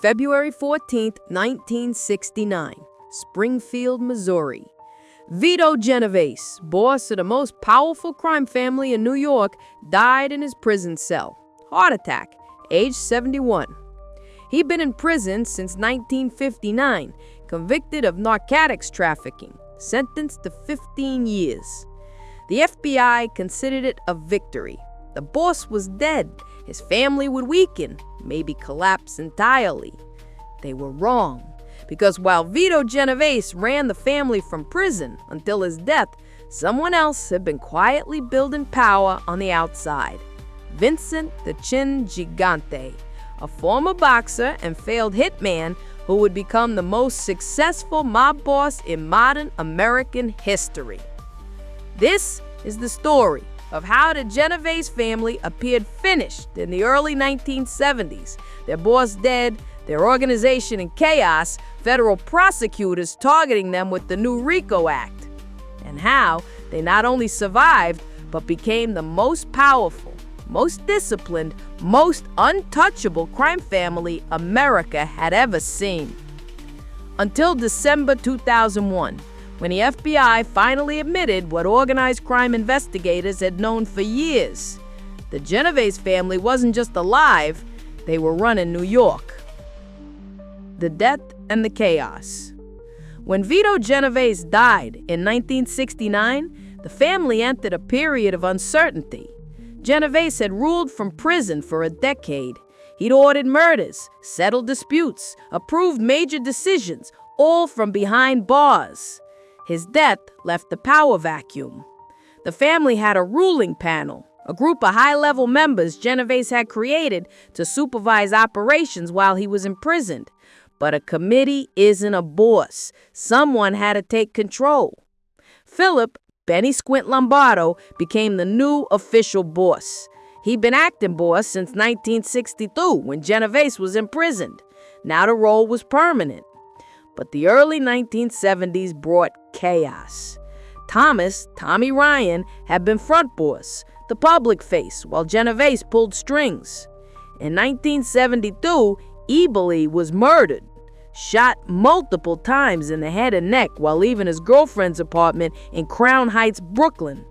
February 14, 1969, Springfield, Missouri. Vito Genovese, boss of the most powerful crime family in New York, died in his prison cell. Heart attack, age 71. He'd been in prison since 1959, convicted of narcotics trafficking, sentenced to 15 years. The FBI considered it a victory. The boss was dead. His family would weaken, maybe collapse entirely. They were wrong, because while Vito Genovese ran the family from prison until his death, someone else had been quietly building power on the outside. Vincent the Chin Gigante, a former boxer and failed hitman who would become the most successful mob boss in modern American history. This is the story of how the Genovese family appeared finished in the early 1970s, their boss dead, their organization in chaos, federal prosecutors targeting them with the new RICO Act, and how they not only survived, but became the most powerful, most disciplined, most untouchable crime family America had ever seen. Until December 2001, when the FBI finally admitted what organized crime investigators had known for years. The Genovese family wasn't just alive, they were running New York. The death and the chaos. When Vito Genovese died in 1969, the family entered a period of uncertainty. Genovese had ruled from prison for a decade. He'd ordered murders, settled disputes, approved major decisions, all from behind bars. His death left a power vacuum. The family had a ruling panel, a group of high-level members Genovese had created to supervise operations while he was imprisoned. But a committee isn't a boss. Someone had to take control. Philip Benny Squint Lombardo became the new official boss. He'd been acting boss since 1962 when Genovese was imprisoned. Now the role was permanent. But the early 1970s brought chaos. Tommy Ryan, had been front boss, the public face, while Genovese pulled strings. In 1972, Eboli was murdered, shot multiple times in the head and neck while leaving his girlfriend's apartment in Crown Heights, Brooklyn.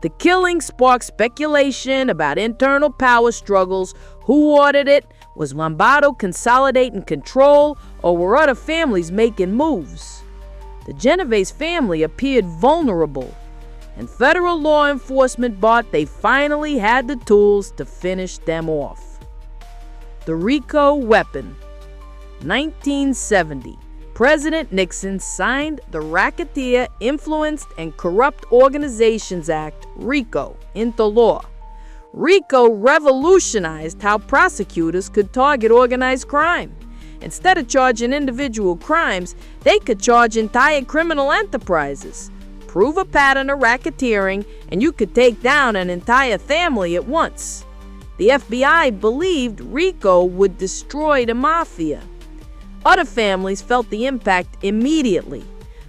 The killing sparked speculation about internal power struggles. Who ordered it? Was Lombardo consolidating control, or were other families making moves? The Genovese family appeared vulnerable, and federal law enforcement thought they finally had the tools to finish them off. The RICO weapon. 1970. President Nixon signed the Racketeer Influenced and Corrupt Organizations Act, RICO, into law. RICO revolutionized how prosecutors could target organized crime. Instead of charging individual crimes, they could charge entire criminal enterprises. Prove a pattern of racketeering, and you could take down an entire family at once. The FBI believed RICO would destroy the Mafia. Other families felt the impact immediately.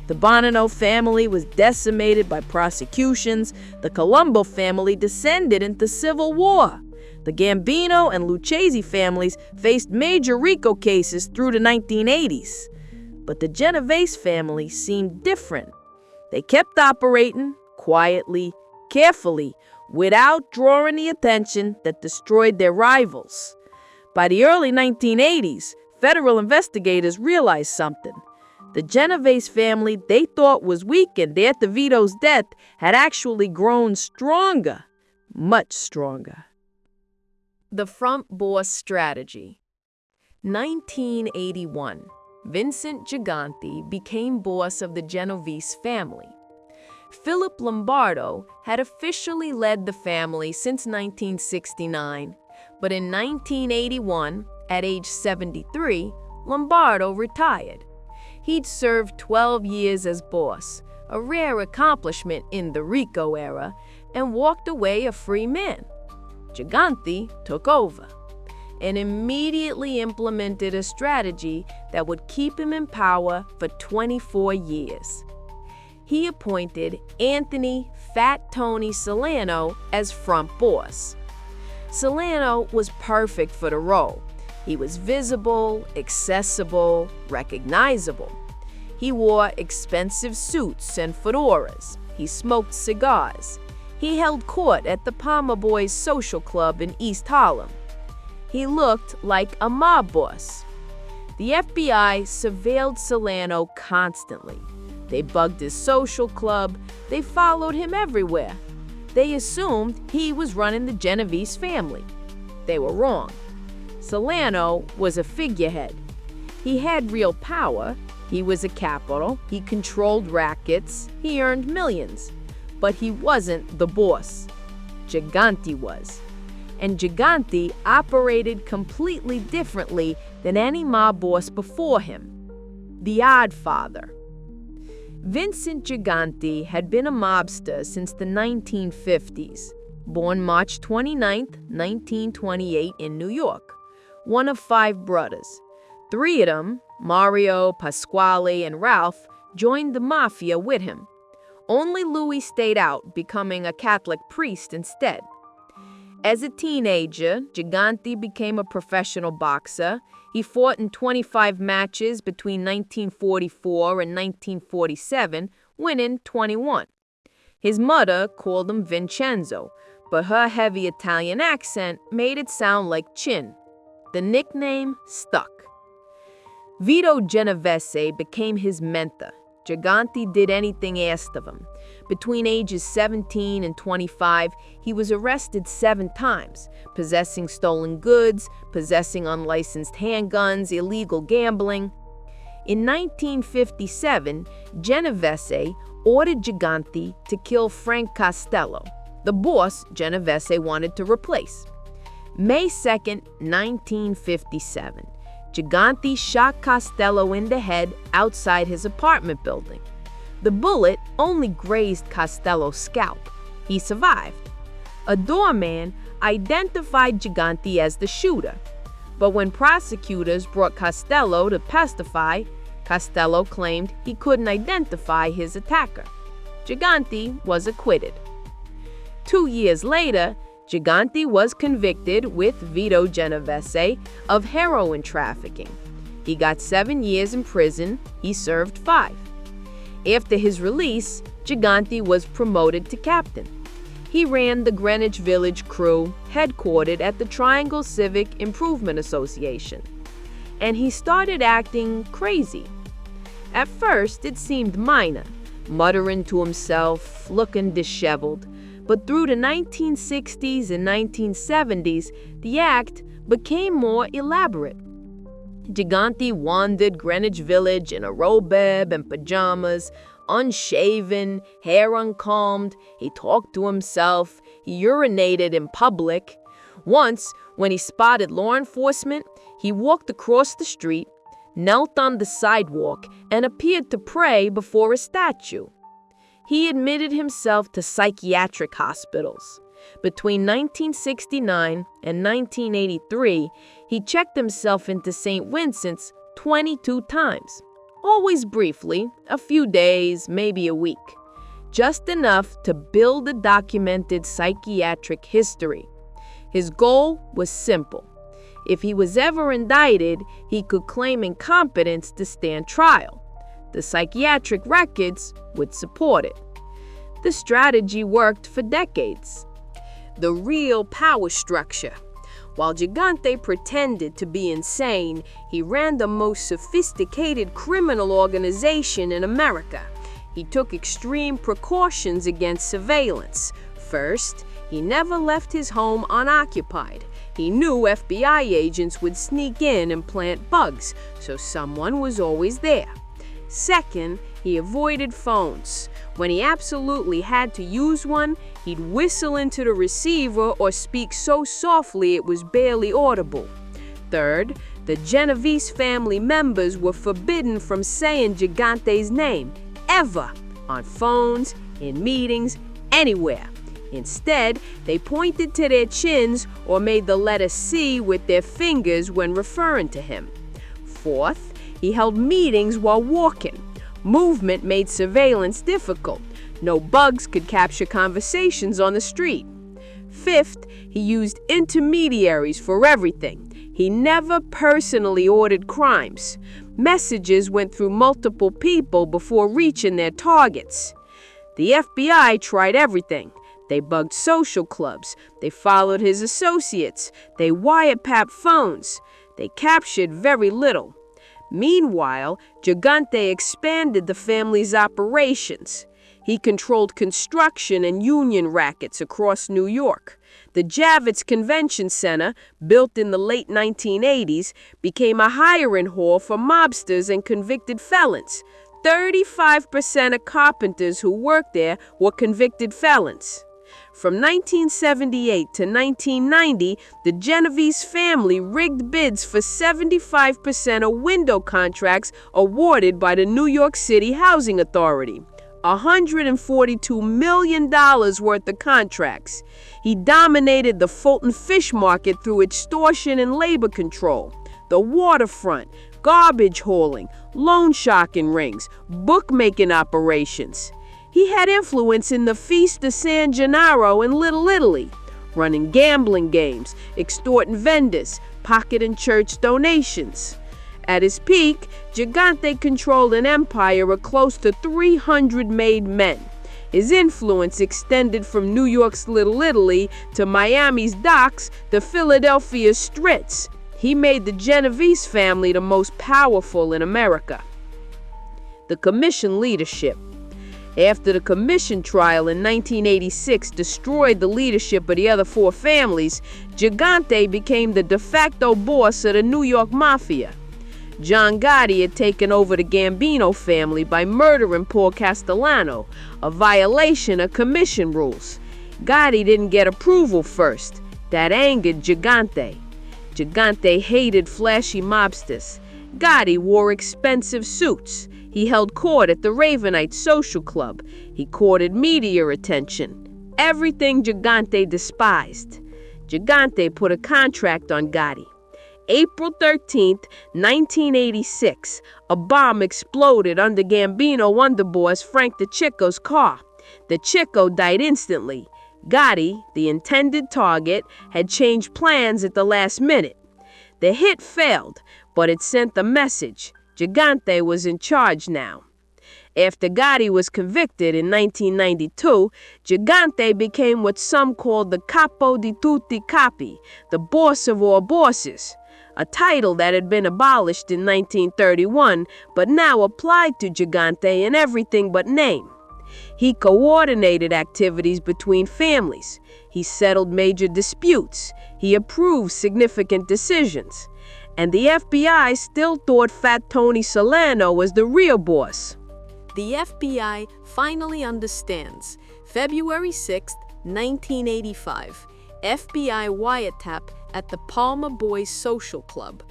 The Bonanno family was decimated by prosecutions. The Colombo family descended into civil war. The Gambino and Lucchese families faced major RICO cases through the 1980s. But the Genovese family seemed different. They kept operating quietly, carefully, without drawing the attention that destroyed their rivals. By the early 1980s, federal investigators realized something. The Genovese family they thought was weakened after Vito's death had actually grown stronger, much stronger. The front boss strategy. 1981. Vincent Gigante became boss of the Genovese family. Philip Lombardo had officially led the family since 1969, but in 1981, at age 73, Lombardo retired. He'd served 12 years as boss, a rare accomplishment in the RICO era, and walked away a free man. Gigante took over and immediately implemented a strategy that would keep him in power for 24 years. He appointed Anthony Fat Tony Salerno as front boss. Salerno was perfect for the role. He was visible, accessible, recognizable. He wore expensive suits and fedoras. He smoked cigars. He held court at the Palmer Boys Social Club in East Harlem. He looked like a mob boss. The FBI surveilled Solano constantly. They bugged his social club. They followed him everywhere. They assumed he was running the Genovese family. They were wrong. Solano was a figurehead. He had real power. He was a capital. He controlled rackets. He earned millions. But he wasn't the boss. Gigante was. And Gigante operated completely differently than any mob boss before him. The Odd Father. Vincent Gigante had been a mobster since the 1950s. Born March 29, 1928 in New York. One of 5 brothers. 3 of them, Mario, Pasquale, and Ralph, joined the Mafia with him. Only Louis stayed out, becoming a Catholic priest instead. As a teenager, Gigante became a professional boxer. He fought in 25 matches between 1944 and 1947, winning 21. His mother called him Vincenzo, but her heavy Italian accent made it sound like Chin. The nickname stuck. Vito Genovese became his mentor. Gigante did anything asked of him. Between ages 17 and 25, he was arrested 7 times, possessing stolen goods, possessing unlicensed handguns, illegal gambling. In 1957, Genovese ordered Gigante to kill Frank Costello, the boss Genovese wanted to replace. May 2, 1957. Gigante shot Costello in the head outside his apartment building. The bullet only grazed Costello's scalp. He survived. A doorman identified Gigante as the shooter, but when prosecutors brought Costello to testify, Costello claimed he couldn't identify his attacker. Gigante was acquitted. 2 years later, Gigante was convicted with Vito Genovese of heroin trafficking. He got 7 years in prison. He served 5. After his release, Gigante was promoted to captain. He ran the Greenwich Village crew, headquartered at the Triangle Civic Improvement Association. And he started acting crazy. At first, it seemed minor, muttering to himself, looking disheveled. But through the 1960s and 1970s, the act became more elaborate. Gigante wandered Greenwich Village in a robe and pajamas, unshaven, hair uncombed. He talked to himself. He urinated in public. Once, when he spotted law enforcement, he walked across the street, knelt on the sidewalk, and appeared to pray before a statue. He admitted himself to psychiatric hospitals. Between 1969 and 1983, he checked himself into St. Vincent's 22 times. Always briefly, a few days, maybe a week. Just enough to build a documented psychiatric history. His goal was simple. If he was ever indicted, he could claim incompetence to stand trial. The psychiatric records would support it. The strategy worked for decades. The real power structure. While Gigante pretended to be insane, he ran the most sophisticated criminal organization in America. He took extreme precautions against surveillance. First, he never left his home unoccupied. He knew FBI agents would sneak in and plant bugs, so someone was always there. Second, he avoided phones. When he absolutely had to use one, he'd whistle into the receiver or speak so softly it was barely audible. Third, the Genovese family members were forbidden from saying Gigante's name, ever, on phones, in meetings, anywhere. Instead, they pointed to their chins or made the letter C with their fingers when referring to him. Fourth, he held meetings while walking. Movement made surveillance difficult. No bugs could capture conversations on the street. Fifth, he used intermediaries for everything. He never personally ordered crimes. Messages went through multiple people before reaching their targets. The FBI tried everything. They bugged social clubs. They followed his associates. They wiretapped phones. They captured very little. Meanwhile, Gigante expanded the family's operations. He controlled construction and union rackets across New York. The Javits Convention Center, built in the late 1980s, became a hiring hall for mobsters and convicted felons. 35% of carpenters who worked there were convicted felons. From 1978 to 1990, the Genovese family rigged bids for 75% of window contracts awarded by the New York City Housing Authority. $142 million worth of contracts. He dominated the Fulton fish market through extortion and labor control, the waterfront, garbage hauling, loan sharking rings, bookmaking operations. He had influence in the Feast of San Gennaro in Little Italy, running gambling games, extorting vendors, pocketing church donations. At his peak, Gigante controlled an empire of close to 300 made men. His influence extended from New York's Little Italy to Miami's docks to Philadelphia's streets. He made the Genovese family the most powerful in America. The Commission leadership. After the Commission trial in 1986 destroyed the leadership of the other four families, Gigante became the de facto boss of the New York Mafia. John Gotti had taken over the Gambino family by murdering Paul Castellano, a violation of commission rules. Gotti didn't get approval first. That angered Gigante. Gigante hated flashy mobsters. Gotti wore expensive suits. He held court at the Ravenite Social Club. He courted media attention. Everything Gigante despised. Gigante put a contract on Gotti. April 13, 1986, a bomb exploded under Gambino underboss Frank DeCicco's car. DeCicco died instantly. Gotti, the intended target, had changed plans at the last minute. The hit failed, but it sent a message. Gigante was in charge now. After Gotti was convicted in 1992, Gigante became what some called the capo di tutti capi, the boss of all bosses, a title that had been abolished in 1931 but now applied to Gigante in everything but name. He coordinated activities between families. He settled major disputes. He approved significant decisions. And the FBI still thought Fat Tony Salerno was the real boss. The FBI finally understands. February 6, 1985, FBI wiretap at the Palmer Boys Social Club.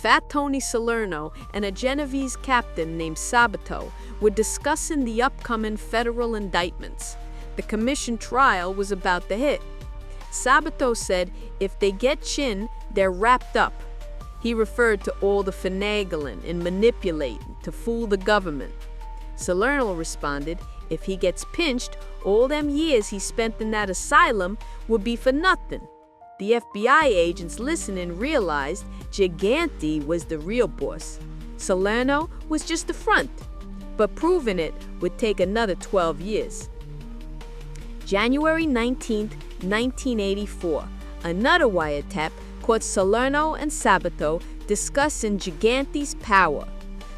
Fat Tony Salerno and a Genovese captain named Sabato were discussing the upcoming federal indictments. The commission trial was about to hit. Sabato said if they get Chin, they're wrapped up. He referred to all the finagling and manipulating to fool the government. Salerno responded, if he gets pinched, all them years he spent in that asylum would be for nothing. The FBI agents listening realized Gigante was the real boss. Salerno was just the front, but proving it would take another 12 years. January 19, 1984, another wiretap caught Salerno and Sabato discussing Gigante's power.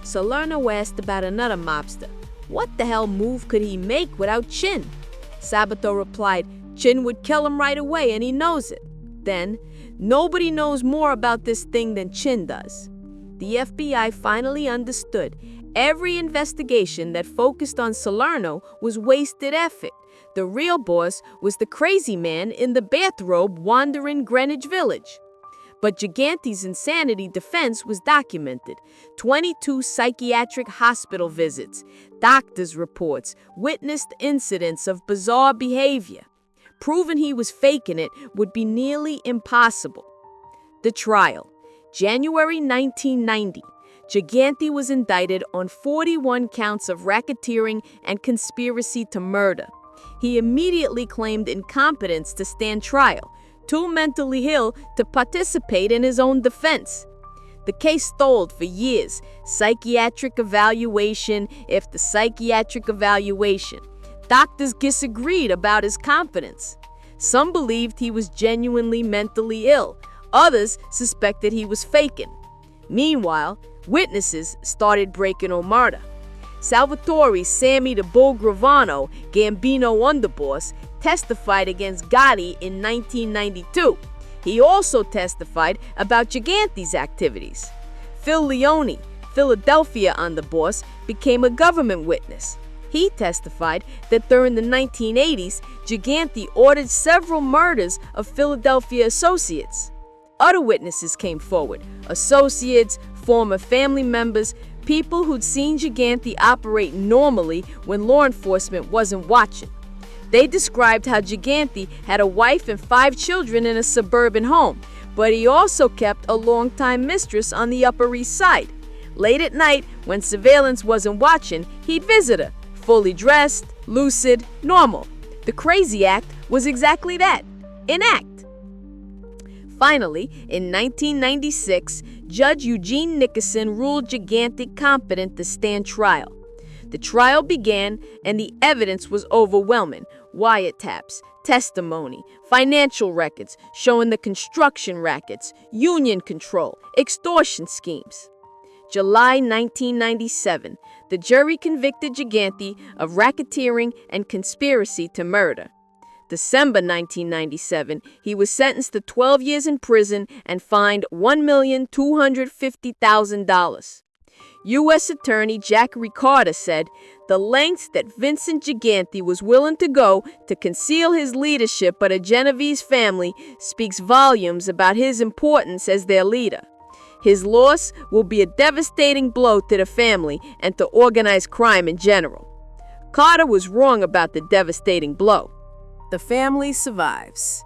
Salerno asked about another mobster. What the hell move could he make without Chin? Sabato replied, Chin would kill him right away and he knows it. Then, nobody knows more about this thing than Chin does. The FBI finally understood every investigation that focused on Salerno was wasted effort. The real boss was the crazy man in the bathrobe wandering Greenwich Village. But Gigante's insanity defense was documented. 22 psychiatric hospital visits, doctor's reports, witnessed incidents of bizarre behavior. Proving he was faking it would be nearly impossible. The trial. January 1990. Gigante was indicted on 41 counts of racketeering and conspiracy to murder. He immediately claimed incompetence to stand trial. too mentally ill to participate in his own defense. The case stalled for years, psychiatric evaluation after psychiatric evaluation. Doctors disagreed about his competence. Some believed he was genuinely mentally ill. Others suspected he was faking. Meanwhile, witnesses started breaking omerta. Salvatore Sammy the Bull Gravano, Gambino underboss, testified against Gotti in 1992. He also testified about Gigante's activities. Phil Leone, Philadelphia underboss, became a government witness. He testified that during the 1980s, Gigante ordered several murders of Philadelphia associates. Other witnesses came forward: associates, former family members, people who'd seen Gigante operate normally when law enforcement wasn't watching. They described how Gigante had a wife and 5 children in a suburban home, but he also kept a longtime mistress on the Upper East Side. Late at night, when surveillance wasn't watching, he'd visit her, fully dressed, lucid, normal. The crazy act was exactly that, an act. Finally, in 1996, Judge Eugene Nickerson ruled Gigante competent to stand trial. The trial began, and the evidence was overwhelming: wiretaps, testimony, financial records showing the construction rackets, union control, extortion schemes. July 1997, the jury convicted Gigante of racketeering and conspiracy to murder. December 1997, he was sentenced to 12 years in prison and fined $1,250,000. U.S. Attorney Jack Ricarda said the lengths that Vincent Gigante was willing to go to conceal his leadership of the Genovese family speaks volumes about his importance as their leader. His loss will be a devastating blow to the family and to organized crime in general. Carter was wrong about the devastating blow. The family survives.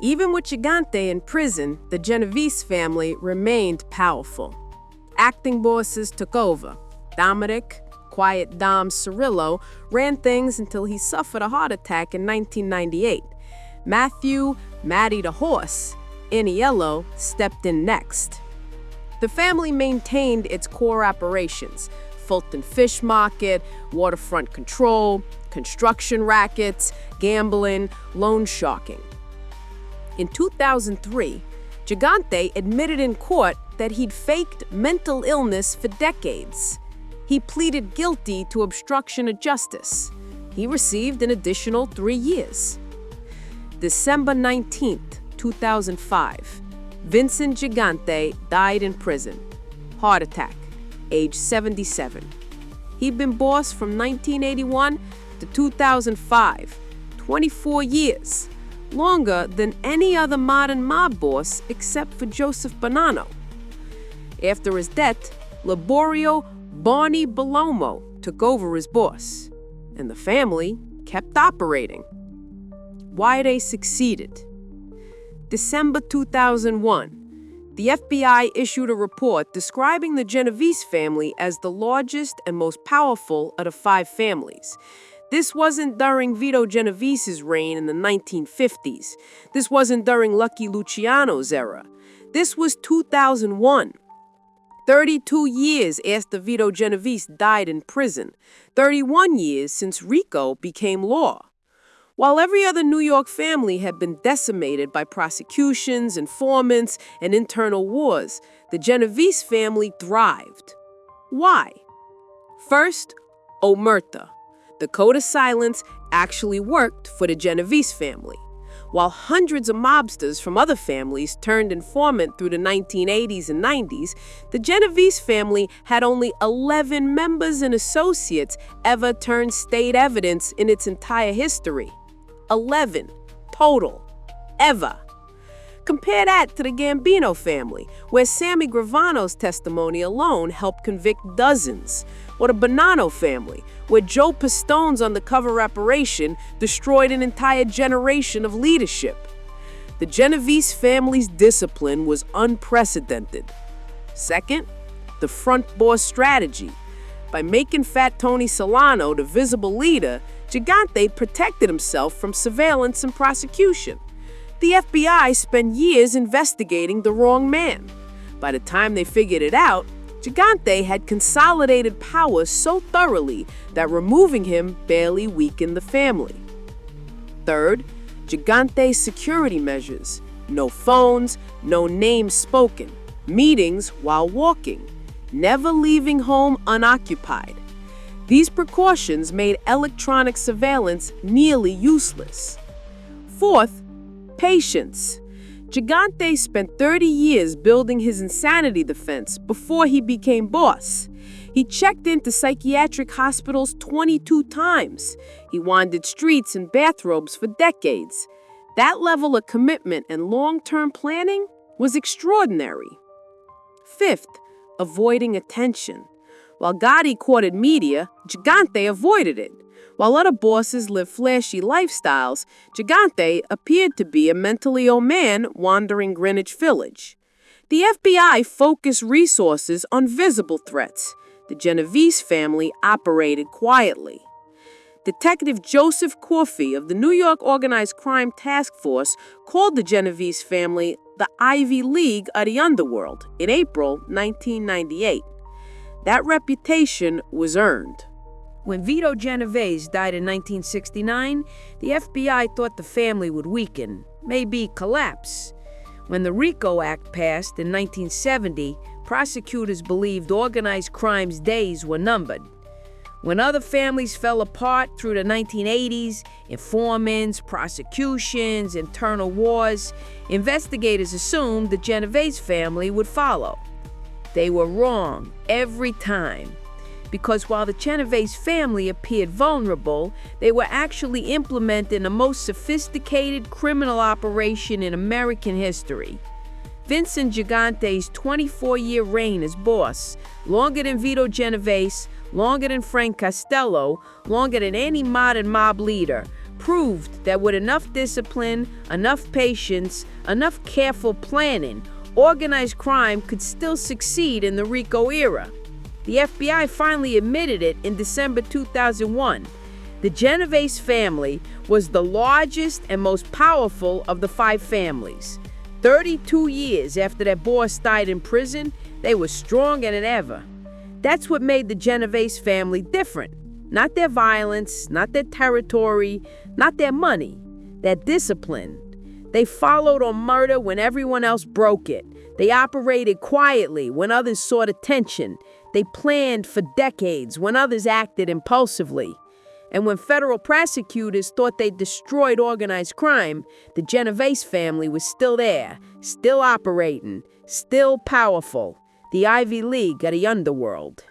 Even with Gigante in prison, the Genovese family remained powerful. Acting bosses took over. Dominic, Quiet Dom Cirillo, ran things until he suffered a heart attack in 1998. Matthew, Matty the Horse, Aniello stepped in next. The family maintained its core operations: Fulton Fish Market, waterfront control, construction rackets, gambling, loan sharking. In 2003, Gigante admitted in court that he'd faked mental illness for decades. He pleaded guilty to obstruction of justice. He received an additional 3 years. December 19, 2005, Vincent Gigante died in prison. Heart attack, age 77. He'd been boss from 1981 to 2005, 24 years, longer than any other modern mob boss except for Joseph Bonanno. After his death, Liborio Barney Bellomo took over as boss, and the family kept operating. Why they succeeded. December 2001, the FBI issued a report describing the Genovese family as the largest and most powerful of the 5 families. This wasn't during Vito Genovese's reign in the 1950s. This wasn't during Lucky Luciano's era. This was 2001. 32 years after Vito Genovese died in prison. 31 years since RICO became law. While every other New York family had been decimated by prosecutions, informants, and internal wars, the Genovese family thrived. Why? First, omerta. The code of silence actually worked for the Genovese family. While hundreds of mobsters from other families turned informant through the 1980s and 90s, the Genovese family had only 11 members and associates ever turn state evidence in its entire history. 11 total, ever. Compare that to the Gambino family, where Sammy Gravano's testimony alone helped convict dozens, or the Bonanno family, where Joe Pistone's undercover operation destroyed an entire generation of leadership. The Genovese family's discipline was unprecedented. Second, the front boss strategy. By making Fat Tony Solano the visible leader, Gigante protected himself from surveillance and prosecution. The FBI spent years investigating the wrong man. By the time they figured it out, Gigante had consolidated power so thoroughly that removing him barely weakened the family. Third, Gigante's security measures. No phones, no names spoken, meetings while walking, never leaving home unoccupied. These precautions made electronic surveillance nearly useless. Fourth, patience. Gigante spent 30 years building his insanity defense before he became boss. He checked into psychiatric hospitals 22 times. He wandered streets in bathrobes for decades. That level of commitment and long-term planning was extraordinary. Fifth, avoiding attention. While Gotti courted media, Gigante avoided it. While other bosses lived flashy lifestyles, Gigante appeared to be a mentally ill man wandering Greenwich Village. The FBI focused resources on visible threats. The Genovese family operated quietly. Detective Joseph Corfey of the New York Organized Crime Task Force called the Genovese family the Ivy League of the underworld in April 1998. That reputation was earned. When Vito Genovese died in 1969, the FBI thought the family would weaken, maybe collapse. When the RICO Act passed in 1970, prosecutors believed organized crime's days were numbered. When other families fell apart through the 1980s, informants, prosecutions, internal wars, investigators assumed the Genovese family would follow. They were wrong every time. Because while the Genovese family appeared vulnerable, they were actually implementing the most sophisticated criminal operation in American history. Vincent Gigante's 24-year reign as boss, longer than Vito Genovese, longer than Frank Costello, longer than any modern mob leader, proved that with enough discipline, enough patience, enough careful planning, organized crime could still succeed in the RICO era. The FBI finally admitted it in December 2001. The Genovese family was the largest and most powerful of the 5 families. 32 years after their boss died in prison, they were stronger than ever. That's what made the Genovese family different. Not their violence, not their territory, not their money, their discipline. They followed on murder when everyone else broke it. They operated quietly when others sought attention. They planned for decades when others acted impulsively. And when federal prosecutors thought they destroyed organized crime, the Genovese family was still there, still operating, still powerful. The Ivy League of the underworld.